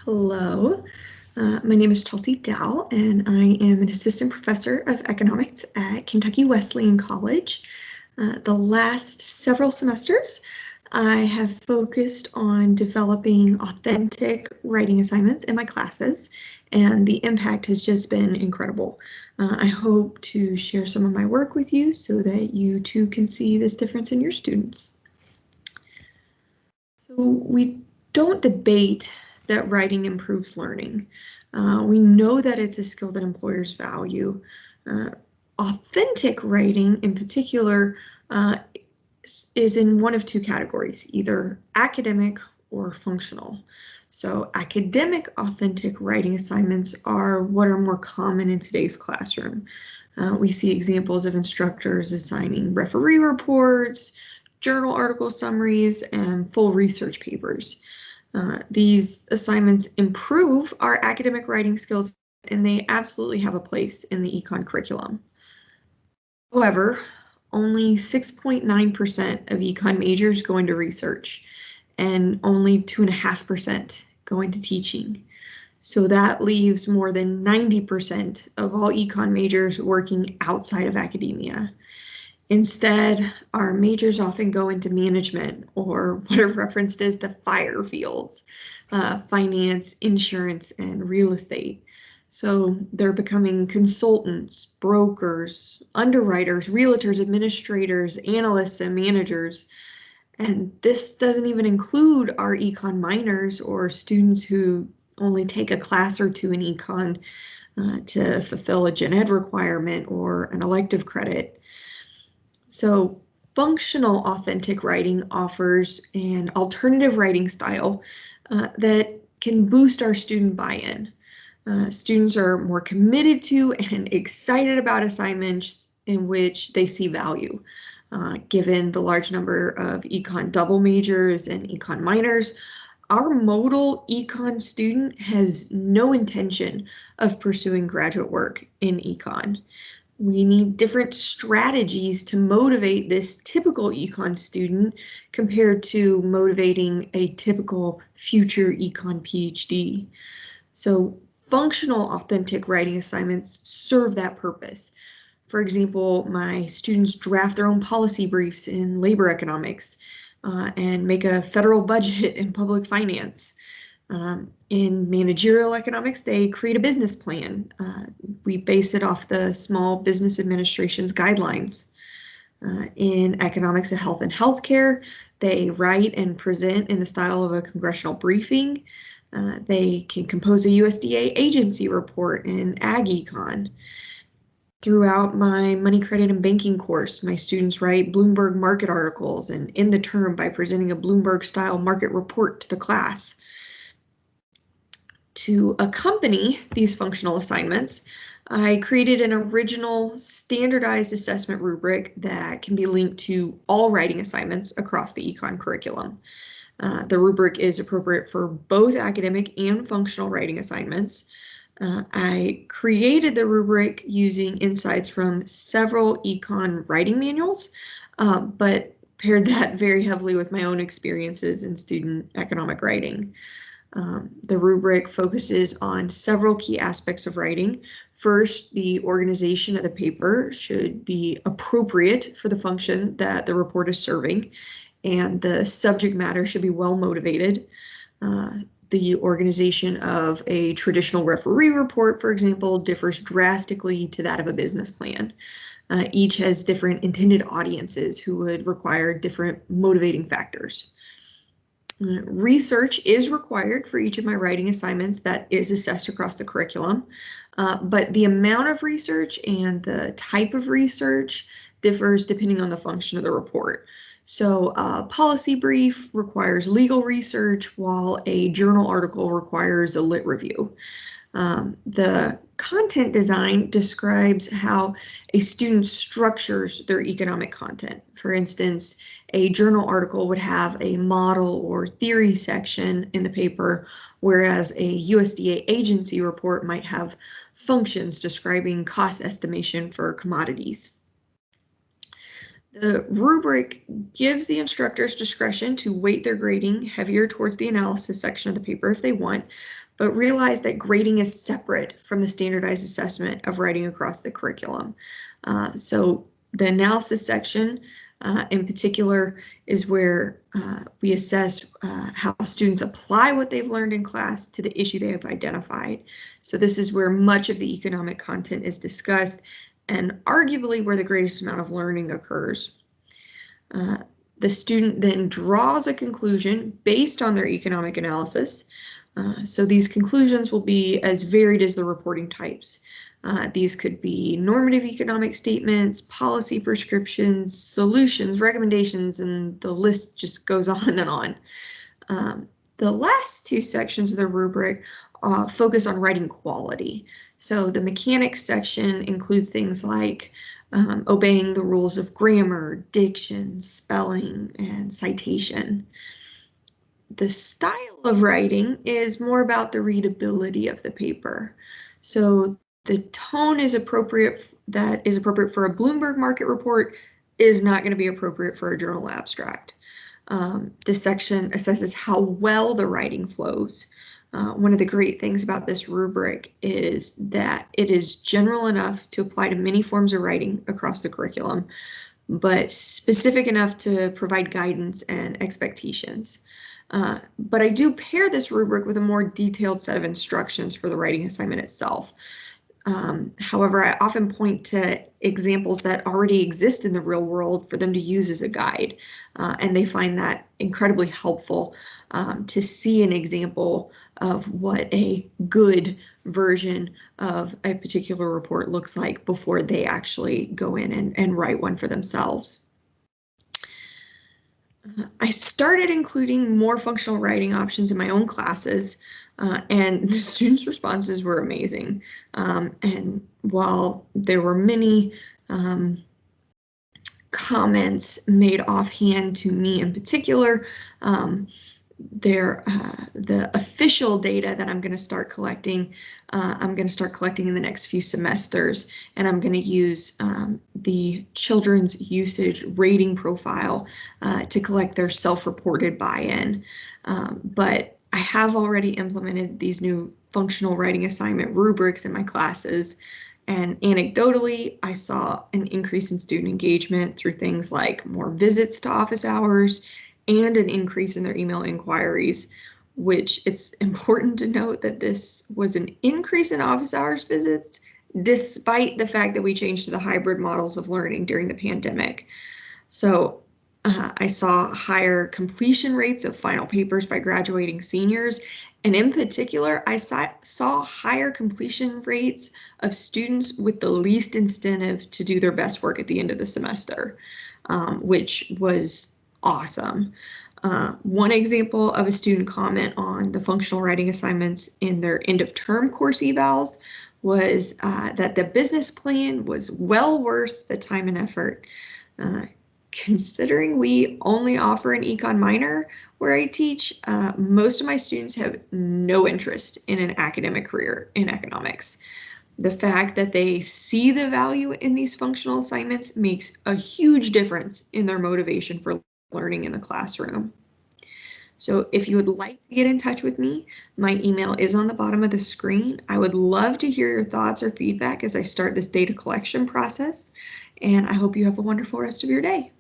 Hello, my name is Chelsea Dowell, and I am an assistant professor of economics at Kentucky Wesleyan College. The last several semesters, I have focused on developing authentic writing assignments in my classes, and the impact has just been incredible. I hope to share some of my work with you so that you too can see this difference in your students. So we don't debate that writing improves learning. We know that it's a skill that employers value. Authentic writing in particular is in one of two categories, either academic or functional. So academic authentic writing assignments are what are more common in today's classroom. We see examples of instructors assigning referee reports, journal article summaries, and full research papers. These assignments improve our academic writing skills, and they absolutely have a place in the Econ curriculum. However, only 6.9% of Econ majors go into research, and only 2.5% go into teaching. So that leaves more than 90% of all Econ majors working outside of academia. Instead, our majors often go into management, or what are referenced as the fire fields, finance, insurance, and real estate. So they're becoming consultants, brokers, underwriters, realtors, administrators, analysts, and managers. And this doesn't even include our econ minors or students who only take a class or two in econ to fulfill a gen ed requirement or an elective credit. So functional authentic writing offers an alternative writing style that can boost our student buy-in. Students are more committed to and excited about assignments in which they see value. Given the large number of econ double majors and econ minors, our modal econ student has no intention of pursuing graduate work in econ. We need different strategies to motivate this typical econ student compared to motivating a typical future econ PhD. So functional authentic writing assignments serve that purpose. For example, my students draft their own policy briefs in labor economics and make a federal budget in public finance. In managerial economics, they create a business plan. We base it off the Small Business Administration's guidelines. In economics of health and healthcare, they write and present in the style of a congressional briefing. They can compose a USDA agency report in Ag Econ. Throughout my money, credit, and banking course, my students write Bloomberg market articles and end the term by presenting a Bloomberg-style market report to the class. To accompany these functional assignments, I created an original standardized assessment rubric that can be linked to all writing assignments across the econ curriculum. The rubric is appropriate for both academic and functional writing assignments. I created the rubric using insights from several econ writing manuals, but paired that very heavily with my own experiences in student economic writing. The rubric focuses on several key aspects of writing. First, the organization of the paper should be appropriate for the function that the report is serving, and the subject matter should be well motivated. The organization of a traditional referee report, for example, differs drastically to that of a business plan. Each has different intended audiences who would require different motivating factors. Research is required for each of my writing assignments that is assessed across the curriculum, but the amount of research and the type of research differs depending on the function of the report. So a policy brief requires legal research, while a journal article requires a lit review. The content design describes how a student structures their economic content. For instance, a journal article would have a model or theory section in the paper, whereas a USDA agency report might have functions describing cost estimation for commodities. The rubric gives the instructors discretion to weight their grading heavier towards the analysis section of the paper if they want, but realize that grading is separate from the standardized assessment of writing across the curriculum. So the analysis section in particular is where we assess how students apply what they've learned in class to the issue they have identified. So this is where much of the economic content is discussed and arguably where the greatest amount of learning occurs. The student then draws a conclusion based on their economic analysis. So these conclusions will be as varied as the reporting types. These could be normative economic statements, policy prescriptions, solutions, recommendations, and the list just goes on and on. The last two sections of the rubric focus on writing quality. So the mechanics section includes things like obeying the rules of grammar, diction, spelling, and citation. The style of writing is more about the readability of the paper. So the tone is appropriate, that is appropriate for a Bloomberg market report is not going to be appropriate for a journal abstract. This section assesses how well the writing flows. One of the great things about this rubric is that it is general enough to apply to many forms of writing across the curriculum, but specific enough to provide guidance and expectations. But I do pair this rubric with a more detailed set of instructions for the writing assignment itself. However, I often point to examples that already exist in the real world for them to use as a guide, and they find that incredibly helpful to see an example of what a good version of a particular report looks like before they actually go in and write one for themselves. I started including more functional writing options in my own classes, and the students' responses were amazing. And while there were many comments made offhand to me in particular, the official data that I'm going to start collecting, in the next few semesters, and I'm going to use the children's usage rating profile to collect their self-reported buy-in. But I have already implemented these new functional writing assignment rubrics in my classes, and anecdotally, I saw an increase in student engagement through things like more visits to office hours and an increase in their email inquiries, which it's important to note that this was an increase in office hours visits, despite the fact that we changed to the hybrid models of learning during the pandemic. So I saw higher completion rates of final papers by graduating seniors, and in particular, I saw higher completion rates of students with the least incentive to do their best work at the end of the semester, which was awesome. One example of a student comment on the functional writing assignments in their end of term course evals was that the business plan was well worth the time and effort. Considering we only offer an Econ minor where I teach, most of my students have no interest in an academic career in economics. The fact that they see the value in these functional assignments makes a huge difference in their motivation for learning in the classroom. So if you would like to get in touch with me, my email is on the bottom of the screen. I would love to hear your thoughts or feedback as I start this data collection process, and I hope you have a wonderful rest of your day.